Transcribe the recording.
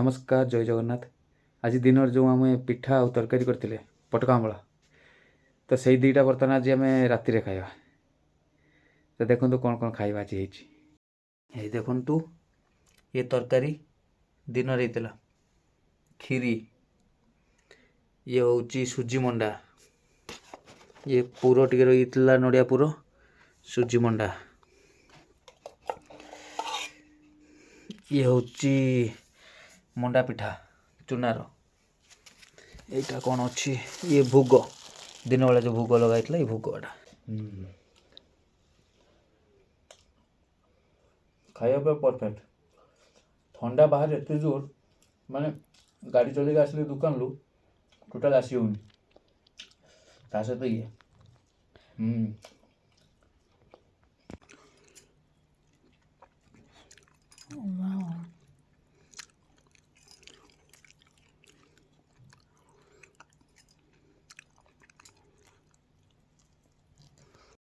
नमस्कार जय जगन्नाथ। आज दिन जो आम पिठा और तरकारी करते पटका आंबला तो से दुईटा बर्तमान आज आम राति खाଇବା। तो देखो कौन कौन खाଇବା आज ये देखु ये तरकारी दिन रहीला खीरी ये हूँ सुजी मंडा ये पुर टे रही नड़िया पुर सुजी मंडा ये हूँ मंडा पिठा चूनार यहाँ कौन अच्छी ये भोग दिन बेला जो भोग लगाई ये भोगटा खाया परफेक्ट ठंडा बाहर एत जोर माने गाड़ी चल आसले दुकान लू टोटाल आसी होनी सहित ये